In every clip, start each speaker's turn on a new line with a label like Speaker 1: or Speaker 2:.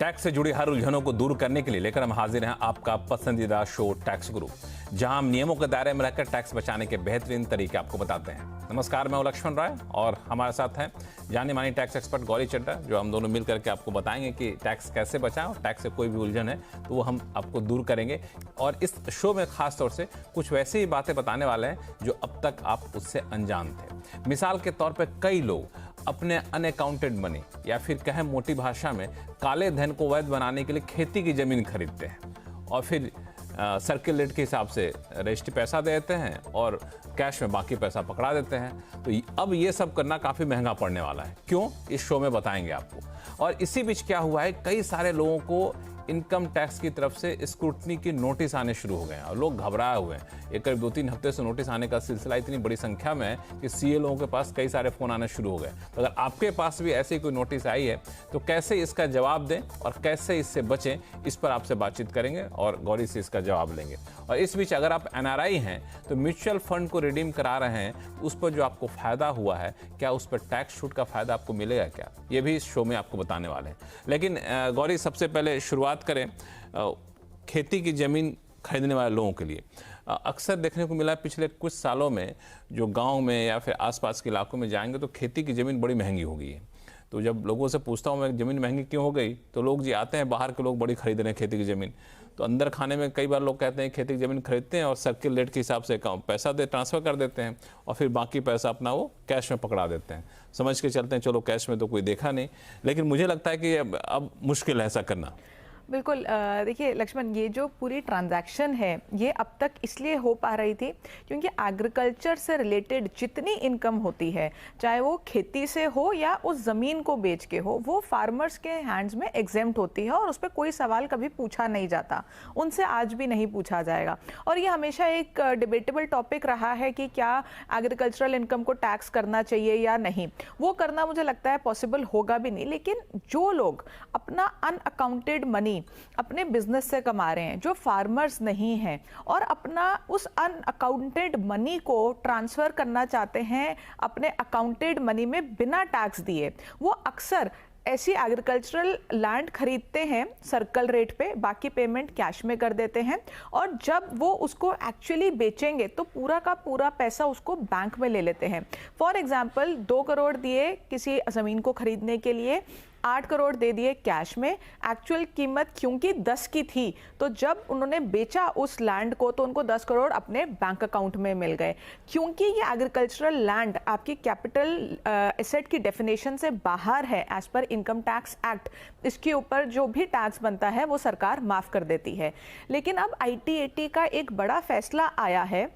Speaker 1: Tax से जुड़ी हर उलझनों को दूर करने के लिए लेकर हम हाजिर हैं आपका पसंदीदा शो टैक्स गुरु, जहां हम नियमों के दायरे में रहकर टैक्स बचाने के बेहतरीन तरीके आपको बताते हैं। नमस्कार, मैं लक्ष्मण राय और हमारे साथ हैं जाने मानी टैक्स एक्सपर्ट गौरी चड्ढा, जो हम दोनों मिलकर के आपको बताएंगे कि टैक्स कैसे बचाएं और टैक्स से कोई भी उलझन है तो वो हम आपको दूर करेंगे। और इस शो में खास तौर से कुछ वैसी ही बातें बताने वाले हैं जो अब तक आप उससे अनजान थे। मिसाल के तौर पर कई लोग अपने अनअकाउंटेड मनी या फिर कहें मोटी भाषा में काले धन को वैध बनाने के लिए खेती की जमीन खरीदते हैं और फिर सर्किल रेट के हिसाब से रजिस्ट्री पैसा दे देते हैं और कैश में बाकी पैसा पकड़ा देते हैं। तो अब ये सब करना काफ़ी महंगा पड़ने वाला है। क्यों, इस शो में बताएंगे आपको। और इसी बीच क्या हुआ है, कई सारे लोगों को इनकम टैक्स की तरफ से स्क्रूटनी के नोटिस आने शुरू हो गए हैं और लोग घबराए हुए हैं। एक करीब 2-3 हफ्ते से नोटिस आने का सिलसिला इतनी बड़ी संख्या में है कि सीए लोगों के पास कई सारे फ़ोन आने शुरू हो गए। तो अगर आपके पास भी ऐसी कोई नोटिस आई है तो कैसे इसका जवाब दें और कैसे इससे बचें, इस पर आपसे बातचीत करेंगे और गौरी से इसका जवाब लेंगे। और इस बीच अगर आप एनआरआई हैं तो म्यूचुअल फंड को रिडीम करा रहे हैं, उस पर जो आपको फ़ायदा हुआ है, क्या उस पर टैक्स छूट का फ़ायदा आपको मिलेगा क्या, ये भी इस शो में आपको बताने वाले हैं। लेकिन गौरी, सबसे पहले शुरुआत करें खेती की ज़मीन खरीदने वाले लोगों के लिए। अक्सर देखने को मिला है पिछले कुछ सालों में, जो गांव में या फिर आसपास के इलाकों में जाएंगे तो खेती की ज़मीन बड़ी महंगी हो गई है। तो जब लोगों से पूछता हूँ मैं ज़मीन महंगी क्यों हो गई, तो लोग जी आते हैं, बाहर के लोग बड़ी खरीद रहे हैं खेती की ज़मीन। तो अंदर खाने में कई बार लोग कहते हैं खेती की ज़मीन खरीदते हैं और सर्किल रेट के हिसाब से पैसा ट्रांसफ़र कर देते हैं और फिर बाकी पैसा अपना वो कैश में पकड़ा देते हैं। समझ के चलते हैं चलो कैश में तो कोई देखा नहीं, लेकिन मुझे लगता है कि अब मुश्किल है ऐसा करना।
Speaker 2: बिल्कुल। देखिए लक्ष्मण, ये जो पूरी ट्रांजैक्शन है ये अब तक इसलिए हो पा रही थी क्योंकि एग्रीकल्चर से रिलेटेड जितनी इनकम होती है, चाहे वो खेती से हो या उस ज़मीन को बेच के हो, वो फार्मर्स के हैंड्स में एग्जेम्प्ट होती है और उस पर कोई सवाल कभी पूछा नहीं जाता, उनसे आज भी नहीं पूछा जाएगा। और ये हमेशा एक डिबेटेबल टॉपिक रहा है कि क्या एग्रीकल्चरल इनकम को टैक्स करना चाहिए या नहीं। वो करना मुझे लगता है पॉसिबल होगा भी नहीं, लेकिन जो लोग अपना अनअकाउंटेड मनी अपने बिजनेस से कमा रहे हैं, जो फार्मर्स नहीं हैं और अपना उस अनअकाउंटेड मनी को ट्रांसफर करना चाहते हैं अपने अकाउंटेड मनी में बिना टैक्स दिए, वो अक्सर ऐसी एग्रीकल्चरल लैंड खरीदते हैं सर्कल रेट पे, बाकी पेमेंट कैश में कर देते हैं और जब वो उसको एक्चुअली बेचेंगे तो पूरा का पूरा पैसा उसको बैंक में ले लेते हैं। फॉर एग्जांपल 2 करोड़ दिए किसी ज़मीन को खरीदने के लिए, 8 करोड़ दे दिए कैश में। एक्चुअल कीमत क्योंकि 10 की थी, तो जब उन्होंने बेचा उस लैंड को तो उनको 10 करोड़ अपने बैंक अकाउंट में मिल गए। क्योंकि ये एग्रीकल्चरल लैंड आपकी कैपिटल एसेट की डेफिनेशन से बाहर है एज पर इनकम टैक्स एक्ट, इसके ऊपर जो भी टैक्स बनता है वो सरकार माफ़ कर देती है। लेकिन अब IT-AT का एक बड़ा फैसला आया है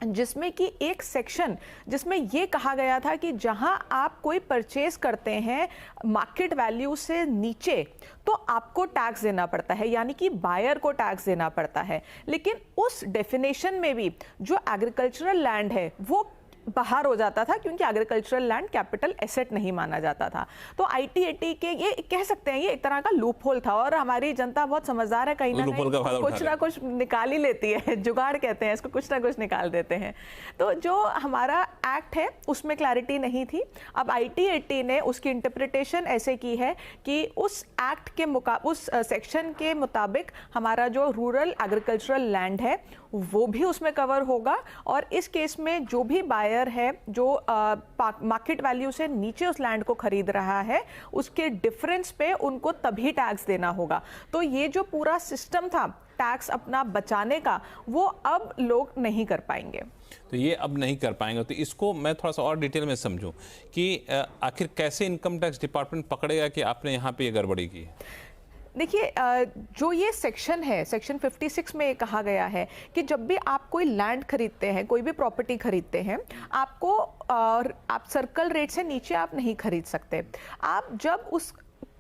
Speaker 2: जिसमें कि एक सेक्शन जिसमें ये कहा गया था कि जहां आप कोई परचेज करते हैं मार्केट वैल्यू से नीचे तो आपको टैक्स देना पड़ता है, यानी कि बायर को टैक्स देना पड़ता है। लेकिन उस डेफिनेशन में भी जो एग्रीकल्चरल लैंड है वो बाहर हो जाता था क्योंकि एग्रीकल्चरल लैंड कैपिटल एसेट नहीं माना जाता था। तो IT-AT के ये कह सकते हैं ये एक तरह का लूप होल था और हमारी जनता बहुत समझदार है, कहीं ना कहीं कुछ ना कुछ निकाल ही लेती है, जुगाड़ कहते हैं इसको, कुछ ना कुछ निकाल देते हैं। तो जो हमारा एक्ट है उसमें क्लैरिटी नहीं थी। अब IT-AT ने उसकी इंटरप्रिटेशन ऐसे की है कि उस एक्ट के उस सेक्शन के मुताबिक हमारा जो रूरल एग्रीकल्चरल लैंड है वो भी उसमें कवर होगा और इस केस में जो भी बायर है जो मार्केट वैल्यू से नीचे उस लैंड को खरीद रहा है उसके डिफरेंस पे उनको तभी टैक्स देना होगा। तो ये जो पूरा सिस्टम था टैक्स अपना बचाने का, वो अब लोग नहीं कर पाएंगे।
Speaker 1: तो ये अब नहीं कर पाएंगे, तो इसको मैं थोड़ा सा और डिटेल में समझूं कि आखिर कैसे इनकम टैक्स डिपार्टमेंट पकड़ेगा कि आपने यहाँ पे ये गड़बड़ी की।
Speaker 2: देखिए, जो ये सेक्शन है, सेक्शन 56 में ये कहा गया है कि जब भी आप कोई लैंड खरीदते हैं, कोई भी प्रॉपर्टी खरीदते हैं, आपको आप सर्कल रेट से नीचे आप नहीं खरीद सकते। आप जब उस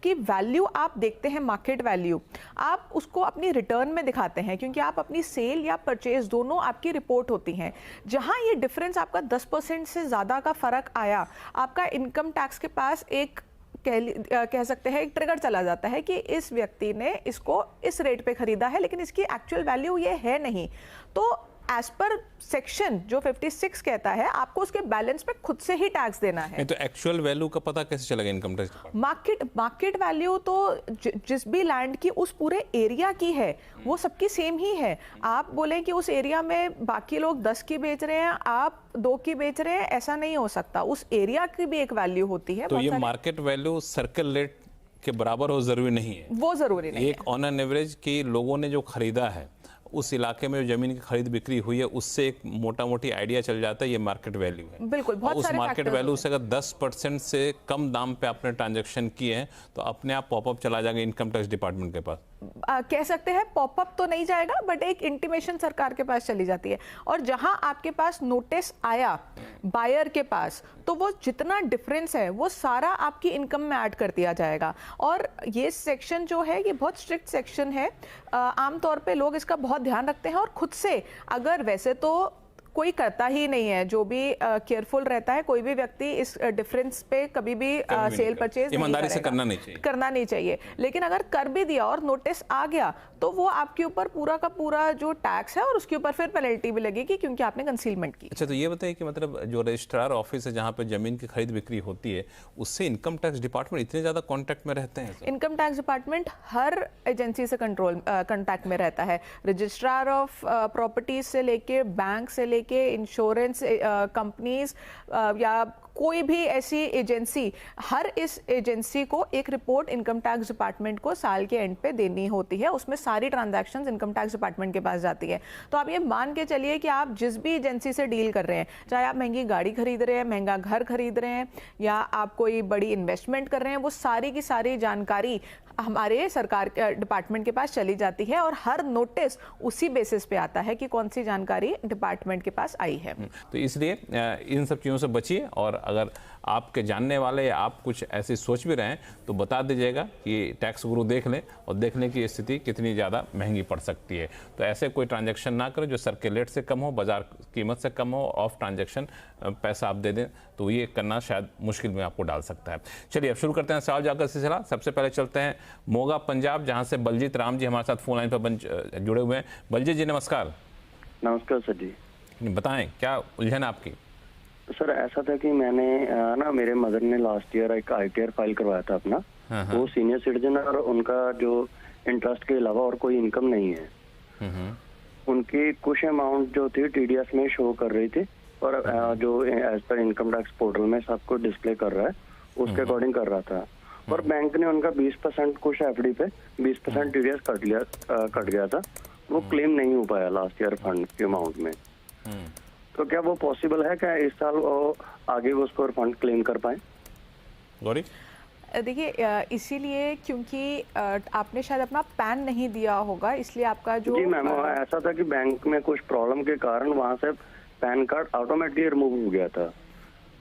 Speaker 2: की वैल्यू आप देखते हैं, मार्केट वैल्यू, आप उसको अपनी रिटर्न में दिखाते हैं क्योंकि आप अपनी सेल या परचेज दोनों आपकी रिपोर्ट होती हैं। जहां ये डिफरेंस आपका 10% से ज़्यादा का फ़र्क आया, आपका इनकम टैक्स के पास एक कह सकते हैं एक ट्रिगर चला जाता है कि इस व्यक्ति ने इसको इस रेट पे खरीदा है लेकिन इसकी एक्चुअल वैल्यू ये है नहीं। तो एज पर सेक्शन जो 56 कहता है आपको उसके बैलेंस पे खुद से ही टैक्स देना है।
Speaker 1: तो एक्चुअल वैल्यू का पता कैसे चलेगा income tax department?
Speaker 2: Market value तो जिस भी लैंड की उस पूरे एरिया की है वो सबकी सेम ही है। आप बोलें कि उस एरिया में बाकी लोग 10 की बेच रहे हैं, आप 2 की बेच रहे हैं, ऐसा नहीं हो सकता। उस एरिया की भी एक वैल्यू होती है।
Speaker 1: तो ये मार्केट वैल्यू सर्कल रेट के बराबर हो जरूरी नहीं है?
Speaker 2: वो जरूरी नहीं
Speaker 1: एक ऑन एन एवरेज कि लोगों ने जो खरीदा है उस इलाके में जो जमीन की खरीद बिक्री हुई है उससे एक मोटा मोटी आइडिया चल जाता है ये मार्केट वैल्यू है।
Speaker 2: बिल्कुल, बहुत
Speaker 1: उस
Speaker 2: सारे
Speaker 1: मार्केट वैल्यू से अगर 10% से कम दाम पे आपने ट्रांजैक्शन किए हैं तो अपने आप पॉपअप चला जाएगा इनकम टैक्स डिपार्टमेंट के पास।
Speaker 2: कह सकते हैं पॉपअप तो नहीं जाएगा, बट एक इंटीमेशन सरकार के पास चली जाती है। और जहां आपके पास नोटिस आया बायर के पास, तो वो जितना डिफरेंस है वो सारा आपकी इनकम में ऐड कर दिया जाएगा। और ये सेक्शन जो है ये बहुत स्ट्रिक्ट सेक्शन है। आमतौर पे लोग इसका बहुत ध्यान रखते हैं और खुद से, अगर वैसे तो कोई करता ही नहीं है, जो भी केयरफुल रहता है, कोई भी व्यक्ति इस डिफरेंस पे कभी भी सेल परचेज
Speaker 1: ईमानदारी से करना नहीं चाहिए।
Speaker 2: लेकिन अगर कर भी दिया और नोटिस आ गया तो वो आपके ऊपर पूरा का पूरा जो टैक्स है और उसके ऊपर फिर पेनल्टी भी लगेगी क्योंकि आपने कंसीलमेंट की।
Speaker 1: अच्छा, तो ये बताइए कि मतलब जो रजिस्ट्रार ऑफिस है जहाँ पे जमीन की खरीद बिक्री होती है उससे इनकम टैक्स डिपार्टमेंट इतने ज्यादा कांटेक्ट में रहते हैं?
Speaker 2: इनकम टैक्स डिपार्टमेंट हर एजेंसी से कांटेक्ट में रहता है। रजिस्ट्रार ऑफ प्रॉपर्टीज से लेके, बैंक से लेके, इंश्योरेंस कंपनीज या कोई भी ऐसी एजेंसी, हर इस एजेंसी को एक रिपोर्ट इनकम टैक्स डिपार्टमेंट को साल के एंड पे देनी होती है। उसमें सारी ट्रांजैक्शंस इनकम टैक्स डिपार्टमेंट के पास जाती है। तो आप ये मान के चलिए कि आप जिस भी एजेंसी से डील कर रहे हैं, चाहे आप महंगी गाड़ी खरीद रहे हैं, महंगा घर खरीद रहे हैं, या आप कोई बड़ी इन्वेस्टमेंट कर रहे हैं, वो सारी की सारी जानकारी हमारे सरकार के डिपार्टमेंट के पास चली जाती है और हर नोटिस उसी बेसिस पे आता है कि कौन सी जानकारी डिपार्टमेंट के पास आई है।
Speaker 1: तो इसलिए इन सब चीज़ों से बचिए, और अगर आपके जानने वाले या आप कुछ ऐसी सोच भी रहे हैं तो बता दीजिएगा कि टैक्स गुरु देख लें और देखने की स्थिति कितनी ज़्यादा महंगी पड़ सकती है। तो ऐसे कोई ट्रांजैक्शन ना करें जो सर्किल रेट से कम हो, बाजार कीमत से कम हो, ऑफ ट्रांजैक्शन पैसा आप दे दें, तो ये करना शायद मुश्किल में आपको डाल सकता है। चलिए अब शुरू करते हैं सवाल जवाब का सिलसिला। सबसे पहले चलते हैं मोगा पंजाब, जहाँ से बलजीत राम जी हमारे साथ फोन लाइन पर जुड़े हुए हैं। बलजीत जी नमस्कार।
Speaker 3: नमस्कार सर जी।
Speaker 1: बताएं क्या उलझन आपकी?
Speaker 3: सर ऐसा था कि मैंने ना, मेरे मदर ने लास्ट ईयर एक ITR फाइल करवाया था अपना। वो सीनियर सिटीजन है और उनका जो इंटरेस्ट के अलावा और कोई इनकम नहीं है। उनकी कुछ अमाउंट जो थी TDS में शो कर रही थी और जो as per income tax portal में सबको डिस्प्ले कर रहा है उसके अकॉर्डिंग कर रहा था। और बैंक ने उनका 20% कुछ FD पे 20% TDS कट गया था। वो क्लेम नहीं हो पाया लास्ट ईयर फंड के अमाउंट में। तो क्या वो पॉसिबल है क्या इस साल वो आगे वो उसको फंड क्लेम कर पाए?
Speaker 1: गौरी,
Speaker 2: देखिए इसीलिए क्योंकि आपने शायद अपना पैन नहीं दिया होगा, इसलिए आपका जो
Speaker 3: जी मैम, ऐसा था कि बैंक में कुछ प्रॉब्लम के कारण वहाँ से पैन कार्ड ऑटोमेटिकली रिमूव हो गया था,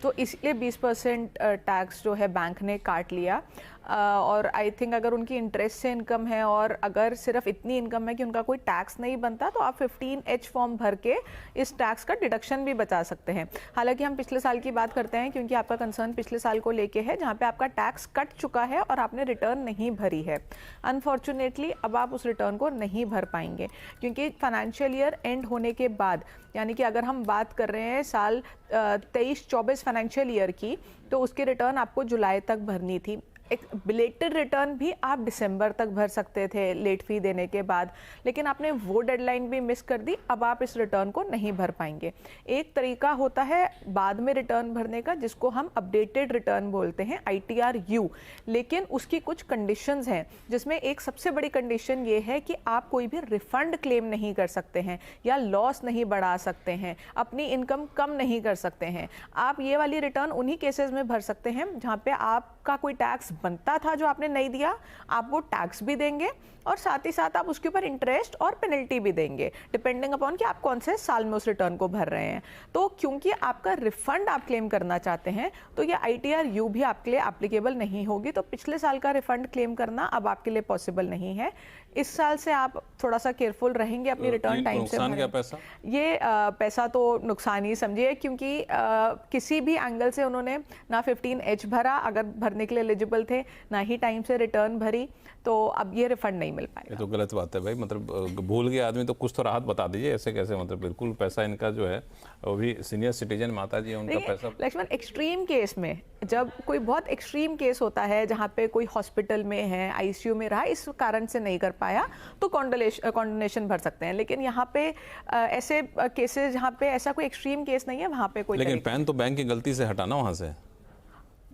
Speaker 2: तो इसलिए 20% टैक्स जो है बैंक ने काट लिया। और आई थिंक अगर उनकी इंटरेस्ट से इनकम है और अगर सिर्फ इतनी इनकम है कि उनका कोई टैक्स नहीं बनता, तो आप 15H फॉर्म भर के इस टैक्स का डिडक्शन भी बचा सकते हैं। हालांकि हम पिछले साल की बात करते हैं क्योंकि आपका कंसर्न पिछले साल को लेके है, जहां पे आपका टैक्स कट चुका है और आपने रिटर्न नहीं भरी है। अनफॉर्चुनेटली अब आप उस रिटर्न को नहीं भर पाएंगे क्योंकि फाइनेंशियल ईयर एंड होने के बाद, यानी कि अगर हम बात कर रहे हैं साल 23-24 फाइनेंशियल ईयर की, तो उसकी रिटर्न आपको जुलाई तक भरनी थी। एक बिलेटेड रिटर्न भी आप दिसंबर तक भर सकते थे लेट फी देने के बाद, लेकिन आपने वो डेडलाइन भी मिस कर दी। अब आप इस रिटर्न को नहीं भर पाएंगे। एक तरीका होता है बाद में रिटर्न भरने का, जिसको हम अपडेटेड रिटर्न बोलते हैं, ITR-U, लेकिन उसकी कुछ कंडीशंस हैं, जिसमें एक सबसे बड़ी कंडीशन ये है कि आप कोई भी रिफंड क्लेम नहीं कर सकते हैं या लॉस नहीं बढ़ा सकते हैं, अपनी इनकम कम नहीं कर सकते हैं। आप ये वाली रिटर्न उन्हीं केसेस में भर सकते हैं जहाँ पे आपका कोई टैक्स बनता था जो आपने नहीं दिया, आप वो टैक्स भी देंगे और साथ ही साथ आप उसके ऊपर इंटरेस्ट और पेनल्टी भी देंगे, डिपेंडिंग अपॉन कि आप कौन से साल में उस रिटर्न को भर रहे हैं। तो क्योंकि आपका रिफंड आप क्लेम करना चाहते हैं, तो ये ITR-U भी आपके लिए एप्लीकेबल नहीं होगी। तो पिछले साल का रिफंड क्लेम करना अब आपके लिए पॉसिबल नहीं है। इस साल से आप थोड़ा सा केयरफुल रहेंगे अपनी रिटर्न टाइम से
Speaker 1: नुकसान क्या पैसा?
Speaker 2: ये पैसा तो नुकसान ही समझिए, क्योंकि किसी भी एंगल से उन्होंने ना 15H भरा, अगर भरने के लिए एलिजिबल थे, ना ही टाइम से रिटर्न भरी, तो अब ये रिफंड नहीं मिल
Speaker 1: ये
Speaker 2: पाएगा।
Speaker 1: तो गलत बात है भाई, मतलब भूल गया आदमी तो कुछ तो राहत बता दीजिए, ऐसे कैसे, मतलब बिल्कुल पैसा इनका जो है, वो भी सीनियर सिटीजन माता जी है, उनका पैसा।
Speaker 2: लक्ष्मण, एक्सट्रीम केस में, जब कोई बहुत एक्सट्रीम केस होता है जहाँ पे कोई हॉस्पिटल में है, आईसीयू में रहा, इस कारण से नहीं कर पाया, तो कॉन्डोनेशन भर सकते हैं। लेकिन यहाँ पे ऐसे केसेस जहाँ पे ऐसा कोई एक्सट्रीम केस नहीं है, वहाँ पे कोई
Speaker 1: लेकिन पैन तो बैंक की गलती से हटाना वहाँ से,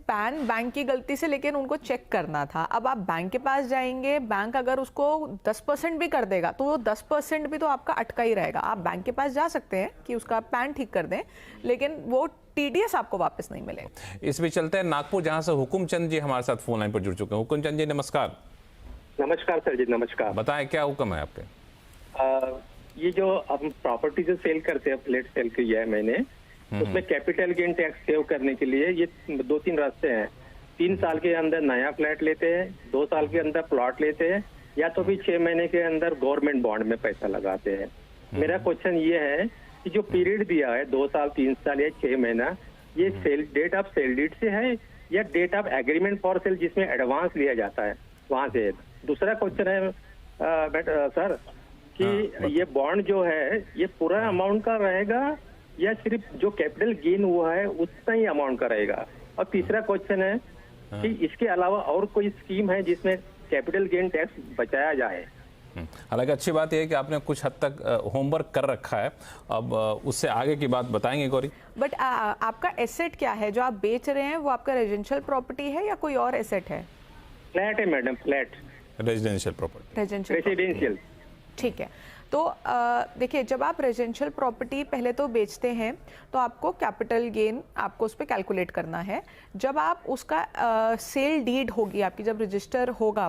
Speaker 2: पैन बैंक की गलती से, लेकिन उनको चेक करना था। अब आप बैंक के पास जाएंगे, बैंक अगर उसको 10% भी कर देगा तो वो 10% भी तो आपका अटका ही रहेगा। आप बैंक के पास जा सकते हैं कि उसका पैन ठीक कर दें, लेकिन वो टीडीएस आपको वापस नहीं मिलेगा।
Speaker 1: इस बीच चलते हैं नागपुर, जहां से हुकुम चंद जी हमारे साथ फोन लाइन पर जुड़ चुके हैं। हुकुम चंद जी नमस्कार।
Speaker 4: नमस्कार सर जी, नमस्कार।
Speaker 1: बताएं क्या हुक्म है आपके?
Speaker 4: ये जो हम प्रॉपर्टी जो सेल करते हैं, फ्लैट सेल किया है मैंने, उसमें कैपिटल गेन टैक्स सेव करने के लिए ये 2-3 रास्ते हैं। 3 साल के अंदर नया फ्लैट लेते हैं, 2 साल के अंदर प्लॉट लेते हैं, या तो भी 6 महीने के अंदर गवर्नमेंट बॉन्ड में पैसा लगाते हैं। मेरा क्वेश्चन ये है कि जो पीरियड दिया है 2 साल, 3 साल या 6 महीना, ये sale date of sale deed से है या date of agreement for sale जिसमें एडवांस लिया जाता है वहां से? दूसरा क्वेश्चन है सर कि ये बॉन्ड जो है ये पूरा अमाउंट का रहेगा या सिर्फ जो कैपिटल गेन हुआ है उतना ही अमाउंट का रहेगा? और तीसरा क्वेश्चन है कि इसके अलावा और कोई स्कीम है जिसमें कैपिटल गेन टैक्स बचाया जाए?
Speaker 1: हालांकि अच्छी बात यह है कि आपने कुछ हद तक होमवर्क कर रखा है, अब उससे आगे की बात बताएंगे गौरी।
Speaker 2: बट आपका एसेट क्या है जो आप बेच रहे हैं? वो आपका रेजिडेंशियल प्रॉपर्टी है या कोई और एसेट है?
Speaker 4: फ्लैट है madam, flat,
Speaker 1: residential property.
Speaker 4: Residential.
Speaker 2: ठीक है, तो देखिए, जब आप रेजिडेंशियल प्रॉपर्टी पहले तो बेचते हैं तो आपको कैपिटल गेन आपको उस पर कैलकुलेट करना है। जब आप उसका सेल डीड होगी आपकी, जब रजिस्टर होगा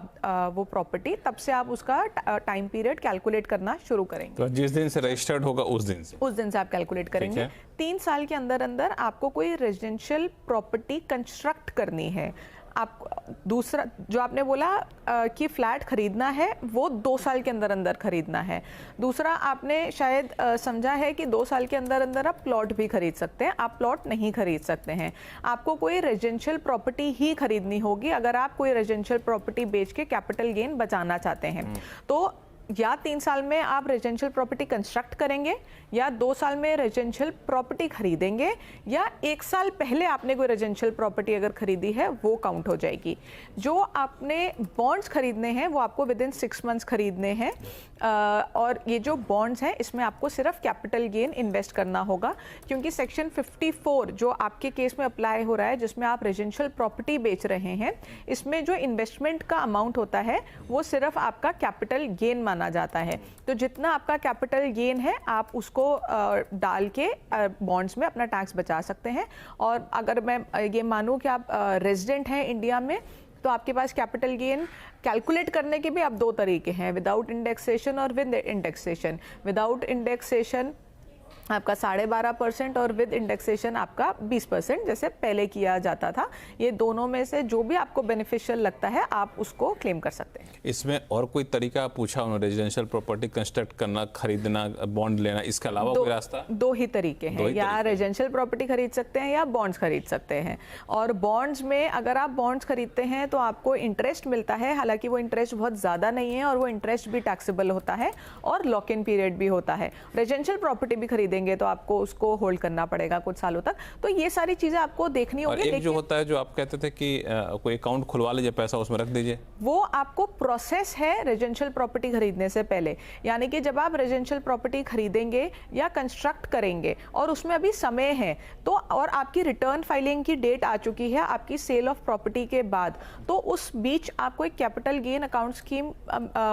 Speaker 2: वो प्रॉपर्टी, तब से आप उसका टाइम पीरियड कैलकुलेट करना शुरू करेंगे।
Speaker 1: तो जिस दिन से रजिस्टर्ड होगा उस दिन से
Speaker 2: आप कैलकुलेट करेंगे। 3 साल के अंदर अंदर आपको कोई रेजिडेंशियल प्रॉपर्टी कंस्ट्रक्ट करनी है। आप दूसरा जो आपने बोला कि फ्लैट खरीदना है, वो 2 साल के अंदर अंदर खरीदना है। दूसरा आपने शायद समझा है कि 2 साल के अंदर अंदर आप प्लॉट भी खरीद सकते हैं। आप प्लॉट नहीं खरीद सकते हैं, आपको कोई रेजिडेंशियल प्रॉपर्टी ही खरीदनी होगी अगर आप कोई रेजिडेंशियल प्रॉपर्टी बेच के कैपिटल गेन बचाना चाहते हैं। तो या 3 साल में आप रेजिडेंशियल प्रॉपर्टी कंस्ट्रक्ट करेंगे, या 2 साल में रेजिडेंशियल प्रॉपर्टी खरीदेंगे, या 1 साल पहले आपने कोई रेजिडेंशियल प्रॉपर्टी अगर खरीदी है वो काउंट हो जाएगी। जो आपने बॉन्ड्स खरीदने हैं वो आपको विद इन 6 मंथ्स खरीदने हैं। और ये जो बॉन्ड्स हैं इसमें आपको सिर्फ कैपिटल गेन इन्वेस्ट करना होगा, क्योंकि सेक्शन 54 जो आपके केस में अप्लाई हो रहा है, जिसमें आप रेजिडेंशियल प्रॉपर्टी बेच रहे हैं, इसमें जो इन्वेस्टमेंट का अमाउंट होता है वो सिर्फ आपका कैपिटल गेन माना जाता है। तो जितना आपका कैपिटल गेन है आप उसको डाल के बॉन्ड्स में अपना टैक्स बचा सकते हैं। और अगर मैं ये मानूं कि आप रेजिडेंट हैं इंडिया में, तो आपके पास कैपिटल गेन कैलकुलेट करने के भी अब 2 तरीके हैं, विदाउट इंडेक्सेशन और विद इंडेक्सेशन। विदाउट इंडेक्सेशन आपका 12.5% और विद इंडेक्सेशन आपका 20%, जैसे पहले किया जाता था। ये दोनों में से जो भी आपको बेनिफिशियल लगता है आप उसको क्लेम कर सकते हैं।
Speaker 1: इसमें और कोई तरीका पूछा उन्होंने? रेजिडेंशियल प्रॉपर्टी कंस्ट्रक्ट करना, खरीदना, बॉन्ड लेना, इसके अलावा कोई रास्ता?
Speaker 2: 2 ही तरीके हैं, या रेजिडेंशियल प्रॉपर्टी खरीद सकते हैं या बॉन्ड्स खरीद सकते हैं। और बॉन्ड्स में अगर आप बॉन्ड्स खरीदते हैं तो आपको इंटरेस्ट मिलता है, हालांकि वो इंटरेस्ट बहुत ज़्यादा नहीं है और वो इंटरेस्ट भी टैक्सेबल होता है और लॉक इन पीरियड भी होता है। रेजिडेंशियल प्रॉपर्टी भी खरीदेंगे तो आपको उसको होल्ड करना पड़ेगा कुछ सालों तक। तो ये सारी चीजें आपको देखनी होगी।
Speaker 1: और एक जो होता है, जो आप कहते थे कि कोई अकाउंट खुलवा लीजिए, पैसा उसमें रख दीजिए, वो
Speaker 2: आपको प्रोसेस है रेजिडेंशियल प्रॉपर्टी खरीदने से पहले। यानी कि जब आप रेजिडेंशियल प्रॉपर्टी खरीदेंगे या कंस्ट्रक्ट करेंगे और उसमें अभी समय है, तो और आपकी रिटर्न फाइलिंग की डेट आ चुकी है आपकी सेल ऑफ प्रॉपर्टी के बाद, तो उस बीच आपको एक कैपिटल गेन अकाउंट स्कीम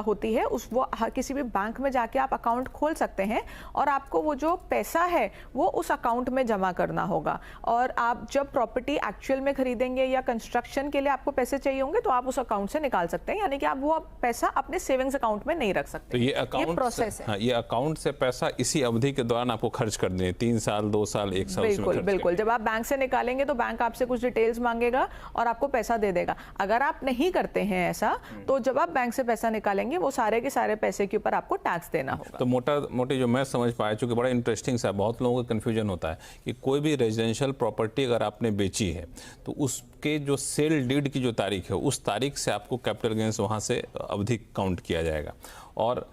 Speaker 2: होती है, उस वो किसी भी बैंक में जाके आप अकाउंट खोल सकते हैं और आपको वो जो पैसा है वो उस अकाउंट में जमा करना होगा। और आप जब प्रॉपर्टी एक्चुअल में खरीदेंगे या कंस्ट्रक्शन के लिए आपको पैसे चाहिए होंगे तो आप उस अकाउंट से निकाल सकते हैं, यानी कि आप वो पैसा अपने सेविंग्स अकाउंट में नहीं रख सकते।
Speaker 1: तो ये अकाउंट
Speaker 2: प्रोसेस है।
Speaker 1: हाँ, ये अकाउंट से पैसा इसी अवधि के दौरान आपको खर्च कर दें, 3 साल, 2 साल, 1 साल।
Speaker 2: बिल्कुल बिल्कुल। जब आप बैंक से निकालेंगे तो बैंक आपसे कुछ डिटेल्स मांगेगा और आपको पैसा दे देगा। अगर आप नहीं करते हैं ऐसा, तो जब आप बैंक से पैसा निकालेंगे वो सारे के सारे पैसे के ऊपर आपको टैक्स देना होगा।
Speaker 1: तो मोटी जो मैं समझ पाया, चूंकि बड़ा इंटरेस्टिंग इंटरेस्टिंग सा, बहुत लोगों को कन्फ्यूजन होता है कि कोई भी रेजिडेंशियल प्रॉपर्टी अगर आपने बेची है तो उसके जो सेल डीड की जो तारीख है उस तारीख से आपको कैपिटल गेंस वहाँ से अवधि काउंट किया जाएगा। और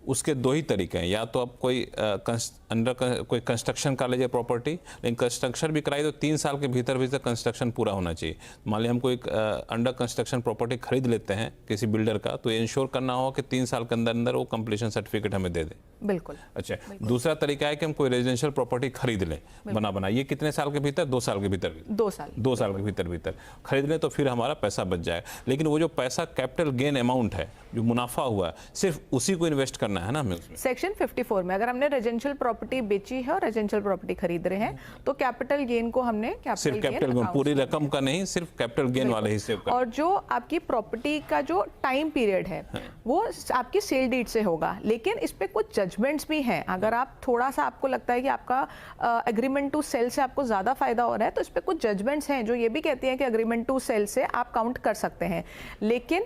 Speaker 1: उसके दो ही तरीके हैं, या तो आप कोई कोई कंस्ट्रक्शन कर लीजिए प्रॉपर्टी, लेकिन कंस्ट्रक्शन भी कराई तो 3 साल के भीतर भीतर कंस्ट्रक्शन पूरा होना चाहिए। मान लिया हम कोई अंडर कंस्ट्रक्शन प्रॉपर्टी खरीद लेते हैं किसी बिल्डर का, तो इंश्योर करना होगा कि 3 साल के अंदर अंदर वो कंप्लीशन सर्टिफिकेट हमें दे दे।
Speaker 2: बिल्कुल।
Speaker 1: अच्छा, दूसरा तरीका है कि हम कोई रेजिडेंशियल प्रॉपर्टी खरीद लें बना ये कितने साल के भीतर? 2 साल के भीतर।
Speaker 2: 2 साल
Speaker 1: के भीतर खरीद लें तो फिर हमारा पैसा बच जाएगा। लेकिन वो जो पैसा कैपिटल गेन अमाउंट है, जो मुनाफा हुआ है, सिर्फ उसी को इन्वेस्ट करना है ना हमें उसमें।
Speaker 2: सेक्शन 54 में अगर हमने रेजिडेंशियल प्रॉपर्टी बेची है और रेजिडेंशियल प्रॉपर्टी खरीद रहे हैं तो कैपिटल गेन को हमने
Speaker 1: सिर्फ कैपिटल गेन, पूरी रकम का नहीं, सिर्फ कैपिटल गेन वाले हिस्से का।
Speaker 2: और जो आपकी प्रॉपर्टी का जो टाइम पीरियड है वो आपकी सेल डीड से होगा। लेकिन इस पे कुछ जजमेंट्स भी हैं। अगर आप थोड़ा सा आपको लगता है कि आपका एग्रीमेंट टू सेल से आपको ज्यादा फायदा हो रहा है तो इस पे कुछ जजमेंट्स हैं जो ये भी कहती हैं कि एग्रीमेंट टू सेल से आप काउंट कर सकते हैं। लेकिन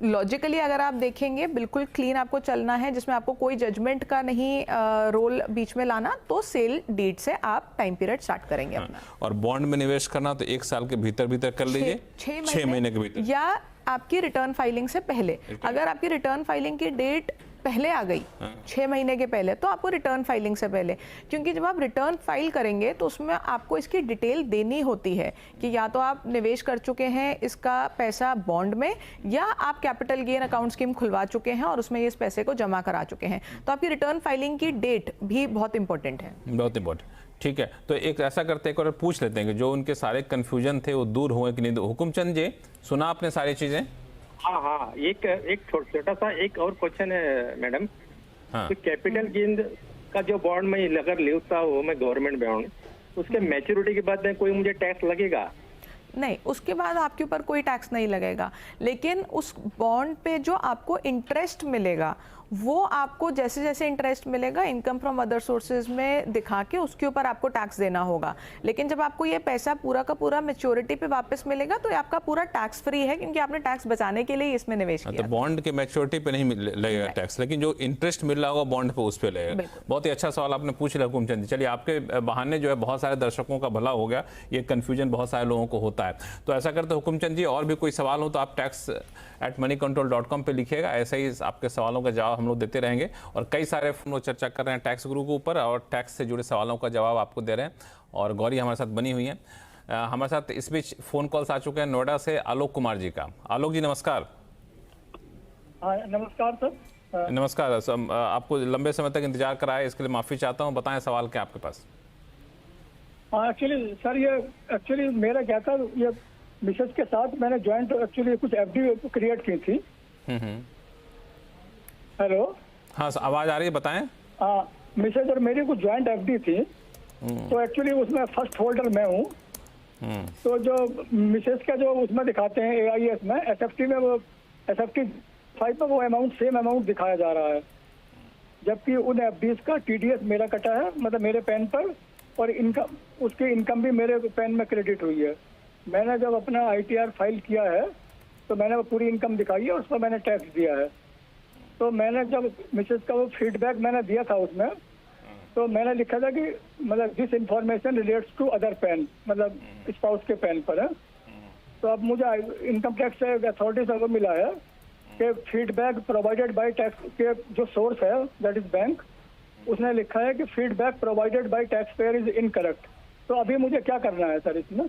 Speaker 2: लॉजिकली अगर आप देखेंगे बिल्कुल क्लीन आपको चलना है, जिसमें आपको कोई जजमेंट का नहीं रोल बीच में लाना, तो सेल डीड से आप टाइम पीरियड स्टार्ट करेंगे अपना।
Speaker 1: और बॉन्ड में निवेश करना तो 1 साल के भीतर भीतर कर लीजिए, 6 महीने के भीतर,
Speaker 2: या आपकी रिटर्न फाइलिंग से पहले। अगर आपकी रिटर्न फाइलिंग की डेट पहले आ गई 6 महीने के पहले, तो आपको रिटर्न फाइलिंग से पहले, क्योंकि जब आप रिटर्न फाइल करेंगे तो उसमें आपको इसकी डिटेल देनी होती है कि या तो आप निवेश कर चुके हैं इसका पैसा बॉन्ड में, या आप कैपिटल गेन अकाउंट स्कीम खुलवा चुके हैं और उसमें इस पैसे को जमा करा चुके हैं। तो आपकी रिटर्न फाइलिंग की डेट भी बहुत इंपॉर्टेंट है।
Speaker 1: बहुत इंपॉर्टेंट। ठीक है, तो एक ऐसा करते हैं, एक और पूछ लेते हैं कि जो उनके सारे कंफ्यूजन थे वो दूर हुए कि नहीं। हुकुमचंद जी, सुना आपने सारी चीजें?
Speaker 4: हाँ, एक छोटा सा एक और क्वेश्चन है मैडम।
Speaker 1: हाँ।
Speaker 4: तो कैपिटल गेन का जो बॉन्ड में अगर लेता हूँ मैं गवर्नमेंट बॉन्ड, उसके मैच्योरिटी के बाद में कोई मुझे टैक्स लगेगा?
Speaker 2: नहीं, उसके बाद आपके ऊपर कोई टैक्स नहीं लगेगा। लेकिन उस बॉन्ड पे जो आपको इंटरेस्ट मिलेगा वो आपको जैसे जैसे इंटरेस्ट मिलेगा इनकम फ्रॉम अदर सोर्सेज में दिखा के उसके ऊपर आपको टैक्स देना होगा। लेकिन जब आपको ये पैसा पूरा का पूरा मैच्योरिटी पे वापस मिलेगा तो ये आपका पूरा टैक्स फ्री है, क्योंकि आपने टैक्स बचाने के लिए इसमें निवेश किया।
Speaker 1: तो बॉन्ड के मैच्योरिटी पे नहीं लगेगा टैक्स, लेकिन जो इंटरेस्ट मिल रहा होगा बॉन्ड पे उस पे लगेगा। बहुत ही अच्छा सवाल आपने पूछ लिया हुकुमचंद जी। चलिए, आपके बहाने जो है बहुत सारे दर्शकों का भला हो गया। ये कन्फ्यूजन बहुत सारे लोगों को होता है। तो ऐसा करते हुकुमचंद जी, और भी कोई सवाल हो तो आप tax@moneycontrol.com पे लिखिएगा। ऐसे ही आपके सवालों का जवाब हम लोग देते रहेंगे। और कई सारे हम लोग चर्चा कर रहे हैं टैक्स गुरु के ऊपर, और टैक्स से जुड़े सवालों का जवाब आपको दे रहे हैं। और गौरी हमारे साथ बनी हुई है। हमारे साथ इस बीच फोन कॉल्स आ चुके हैं नोएडा से आलोक कुमार जी का। आलोक जी, नमस्कार।
Speaker 5: नमस्कार सर।
Speaker 1: नमस्कार। आपको लंबे समय तक इंतजार कराया, इसके लिए माफी चाहता हूँ। बताएं सवाल क्या आपके पास।
Speaker 5: एक्चुअली सर, ये मेरा क्या था, ये मिसेज के साथ मैंने ज्वाइंट एक्चुअली कुछ एफडी क्रिएट की थी। हेलो।
Speaker 1: हाँ, आवाज आ रही है, बताएं।
Speaker 5: हाँ, मिसेज और मेरी कुछ ज्वाइंट एफडी थी, तो एक्चुअली उसमें फर्स्ट होल्डर मैं हूँ। तो जो मिसेज का जो उसमें दिखाते हैं AIS में, SFT में, वो SFT 5 में वो अमाउंट सेम अमाउंट दिखाया जा रहा है, जबकि उन एफडीज का TDS मेरा कटा है, मतलब मेरे पैन पर, और इनकम, उसकी इनकम भी मेरे पैन में क्रेडिट हुई है। मैंने जब अपना ITR फाइल किया है तो मैंने वो पूरी इनकम दिखाई है, उस पर मैंने टैक्स दिया है। तो मैंने जब मिसेज का वो फीडबैक मैंने दिया था उसमें, तो मैंने लिखा था कि मतलब this information relates to other PAN, मतलब स्पाउस के पैन पर है। तो अब मुझे इनकम टैक्स से अथॉरिटी से मिला है कि फीडबैक प्रोवाइडेड बाय टैक्स के जो सोर्स है, दैट इज बैंक, उसने लिखा है कि feedback provided by tax payer is incorrect. तो अभी मुझे क्या करना है सर इसमें?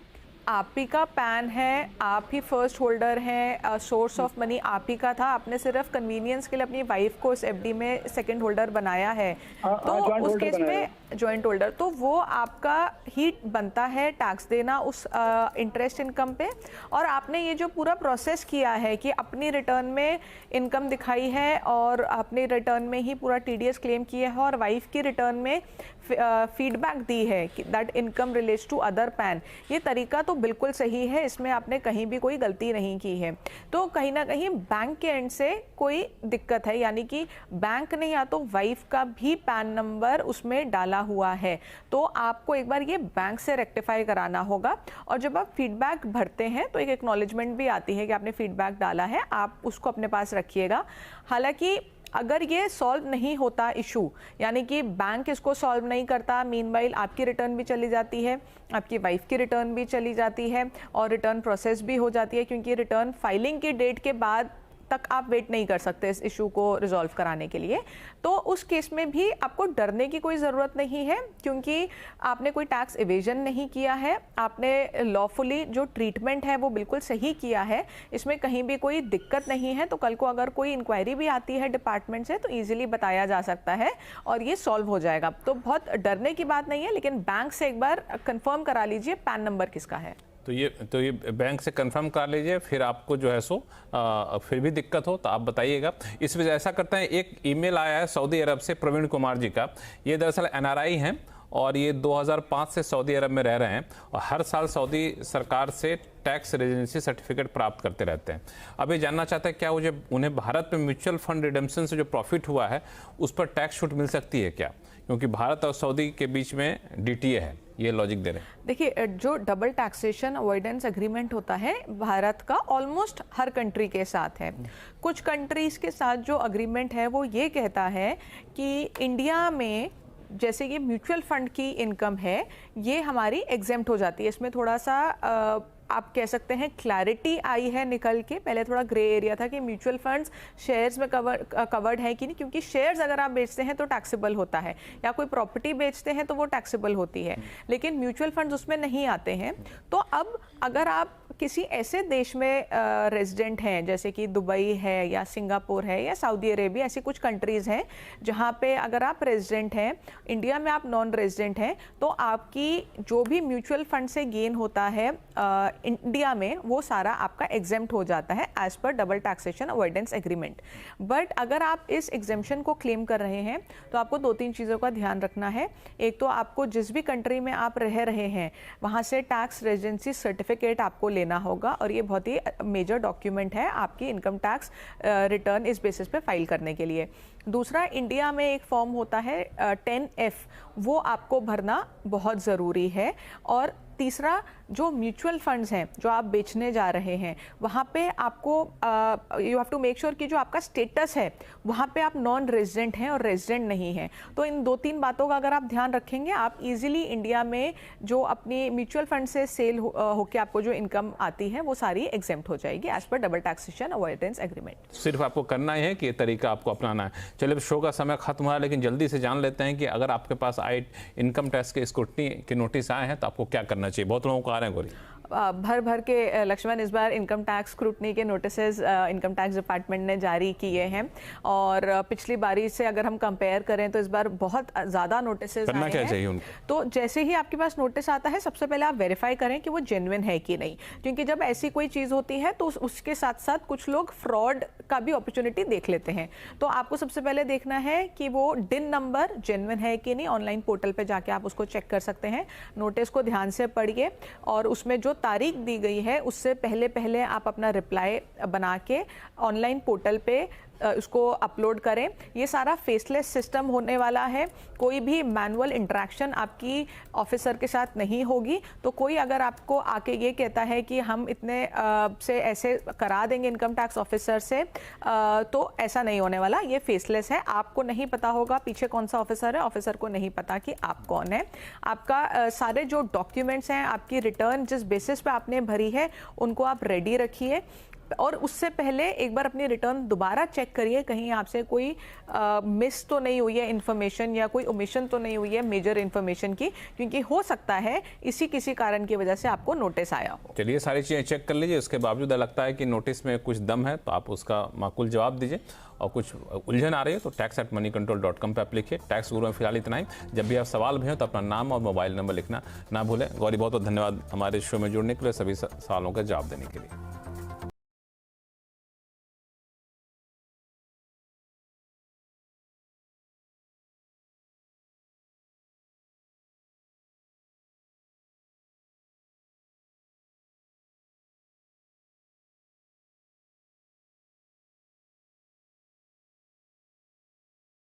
Speaker 2: आप ही का पैन है, आप ही फर्स्ट होल्डर हैं, सोर्स ऑफ मनी आप ही का था, आपने सिर्फ कन्वीनियंस के लिए अपनी वाइफ को इस एफडी में सेकंड होल्डर बनाया है। तो उस केस में जॉइंट होल्डर, तो वो आपका ही बनता है टैक्स देना उस इंटरेस्ट इनकम पे। और आपने ये जो पूरा प्रोसेस किया है कि अपनी रिटर्न में इनकम दिखाई है और अपने रिटर्न में ही पूरा TDS क्लेम किया है, और वाइफ की रिटर्न में फीडबैक दी है कि that income relates to other PAN, ये तरीका तो बिल्कुल सही है, इसमें आपने कहीं भी कोई गलती नहीं की है। तो कहीं ना कहीं बैंक के एंड से कोई दिक्कत है, यानी कि बैंक ने या तो वाइफ का भी पैन नंबर उसमें डाला हुआ है, तो आपको एक बार ये बैंक से रेक्टिफाई कराना होगा। और जब आप फीडबैक भरते हैं तो एक एक्नॉलेजमेंट भी आती है कि आपने फीडबैक डाला है, आप उसको अपने पास रखिएगा। हालांकि अगर ये सॉल्व नहीं होता इशू, यानी कि बैंक इसको सॉल्व नहीं करता, मीनवाइल आपकी रिटर्न भी चली जाती है, आपकी वाइफ की रिटर्न भी चली जाती है और रिटर्न प्रोसेस भी हो जाती है, क्योंकि रिटर्न फाइलिंग की डेट के बाद तक आप वेट नहीं कर सकते इस इशू को रिजॉल्व कराने के लिए, तो उस केस में भी आपको डरने की कोई ज़रूरत नहीं है, क्योंकि आपने कोई टैक्स इवेजन नहीं किया है, आपने लॉफुली जो ट्रीटमेंट है वो बिल्कुल सही किया है, इसमें कहीं भी कोई दिक्कत नहीं है। तो कल को अगर कोई इंक्वायरी भी आती है डिपार्टमेंट से तो ईजिली बताया जा सकता है और ये सॉल्व हो जाएगा। तो बहुत डरने की बात नहीं है, लेकिन बैंक से एक बार कंफर्म करा लीजिए पैन नंबर किसका है।
Speaker 1: तो ये बैंक से कंफर्म कर लीजिए, फिर आपको जो है सो फिर भी दिक्कत हो तो आप बताइएगा। इस वजह ऐसा करते हैं, एक ईमेल आया है सऊदी अरब से प्रवीण कुमार जी का। ये दरअसल NRI हैं और ये 2005 से सऊदी अरब में रह रहे हैं और हर साल सऊदी सरकार से टैक्स रेजिडेंसी सर्टिफिकेट प्राप्त करते रहते हैं। अब ये जानना चाहते हैं क्या उन्हें भारत में म्यूचुअल फंड रिडेम्पशन से जो प्रॉफिट हुआ है उस पर टैक्स छूट मिल सकती है क्या, क्योंकि भारत और सऊदी के बीच में DTA है, ये लॉजिक दे रहे हैं।
Speaker 2: देखिए, जो डबल टैक्सेशन अवॉइडेंस एग्रीमेंट होता है भारत का ऑलमोस्ट हर कंट्री के साथ है। कुछ कंट्रीज के साथ जो अग्रीमेंट है वो ये कहता है कि इंडिया में जैसे ये म्यूचुअल फंड की इनकम है ये हमारी एग्जेम्प्ट हो जाती है। इसमें थोड़ा सा आप कह सकते हैं क्लैरिटी आई है निकल के, पहले थोड़ा ग्रे एरिया था कि म्यूचुअल फंड्स शेयर्स में कवर्ड है कि नहीं, क्योंकि शेयर्स अगर आप बेचते हैं तो टैक्सेबल होता है, या कोई प्रॉपर्टी बेचते हैं तो वो टैक्सेबल होती है, लेकिन म्यूचुअल फंड्स उसमें नहीं आते हैं। तो अब अगर आप किसी ऐसे देश में रेजिडेंट हैं जैसे कि दुबई है या सिंगापुर है या सऊदी अरेबिया, ऐसी कुछ कंट्रीज़ हैं जहाँ पे अगर आप रेजिडेंट हैं, इंडिया में आप नॉन रेजिडेंट हैं, तो आपकी जो भी म्यूचुअल फंड से गेन होता है इंडिया में वो सारा आपका एग्जेम्प्ट हो जाता है as per double taxation avoidance agreement. But अगर आप इस एग्जेम्पशन को क्लेम कर रहे हैं तो आपको 2-3 चीज़ों का ध्यान रखना है। एक तो आपको जिस भी कंट्री में आप रह रहे हैं वहाँ से टैक्स रेजिडेंसी सर्टिफिकेट आपको लेना होगा, और ये बहुत ही मेजर डॉक्यूमेंट है आपकी इनकम टैक्स रिटर्न इस बेसिस पे फाइल करने के लिए। दूसरा, इंडिया में एक फॉर्म होता है 10F, वो आपको भरना बहुत ज़रूरी है। और तीसरा, जो म्यूचुअल फंड्स हैं जो आप बेचने जा रहे हैं वहाँ पे आपको you have to make sure कि जो आपका स्टेटस है वहाँ पे आप नॉन रेजिडेंट हैं और रेजिडेंट नहीं हैं। तो इन 2-3 बातों का अगर आप ध्यान रखेंगे, आप इजीली इंडिया में जो अपनी म्यूचुअल फंड से सेल होके आपको जो इनकम आती है वो सारी एग्जेम्प्ट हो जाएगी as per double taxation avoidance agreement.
Speaker 1: सिर्फ आपको करना है कि ये तरीका आपको अपनाना है। चलिए, शो का समय खत्म हुआ, लेकिन जल्दी से जान लेते हैं कि अगर आपके पास इनकम टैक्स के स्क्रूटनी के नोटिस आए हैं तो आपको क्या करना चाहिए। बहुत लोगों को आ रहे हैं गोरी।
Speaker 2: भर के लक्ष्मण इस बार इनकम टैक्स स्क्रूटनी के नोटिसेस इनकम टैक्स डिपार्टमेंट ने जारी किए हैं, और पिछली बारी से अगर हम कंपेयर करें तो इस बार बहुत ज़्यादा नोटिसेस आए हैं।
Speaker 1: चाहिए उनको?
Speaker 2: तो जैसे ही आपके पास नोटिस आता है सबसे पहले आप वेरीफाई करें कि वो जेन्युइन है कि नहीं, क्योंकि जब ऐसी कोई चीज़ होती है तो उसके साथ साथ कुछ लोग फ्रॉड का भी अपॉर्चुनिटी देख लेते हैं। तो आपको सबसे पहले देखना है कि वो डिन नंबर जेन्युइन है कि नहीं। ऑनलाइन पोर्टल पे जाके आप उसको चेक कर सकते हैं। नोटिस को ध्यान से पढ़िए और उसमें जो तारीख दी गई है उससे पहले आप अपना रिप्लाई बना के ऑनलाइन पोर्टल पे उसको अपलोड करें। ये सारा फेसलेस सिस्टम होने वाला है, कोई भी मैनुअल इंटरेक्शन आपकी ऑफिसर के साथ नहीं होगी। तो कोई अगर आपको आके ये कहता है कि हम इतने से ऐसे करा देंगे इनकम टैक्स ऑफिसर से, तो ऐसा नहीं होने वाला। ये फेसलेस है, आपको नहीं पता होगा पीछे कौन सा ऑफिसर है, ऑफिसर को नहीं पता कि आप कौन है। आपका सारे जो डॉक्यूमेंट्स हैं, आपकी रिटर्न जिस बेसिस पे आपने भरी है उनको आप रेडी रखिए, और उससे पहले एक बार अपनी रिटर्न दोबारा चेक करिए कहीं आपसे कोई मिस तो नहीं हुई है इन्फॉर्मेशन, या कोई ओमिशन तो नहीं हुई है मेजर इन्फॉर्मेशन की, क्योंकि हो सकता है किसी कारण की वजह से आपको नोटिस आया हो।
Speaker 1: चलिए, सारी चीज़ें चेक कर लीजिए, उसके बावजूद लगता है कि नोटिस में कुछ दम है तो आप उसका माकूल जवाब दीजिए, और कुछ उलझन आ रही है तो tax@moneycontrol.com पर आप लिखिए। टैक्स गुरु में फिलहाल इतना ही। जब भी आप सवाल भी हो तो अपना नाम और मोबाइल नंबर लिखना ना भूलें। गौरी, बहुत बहुत धन्यवाद हमारे शो में जुड़ने के लिए, सभी सवालों का जवाब देने के लिए।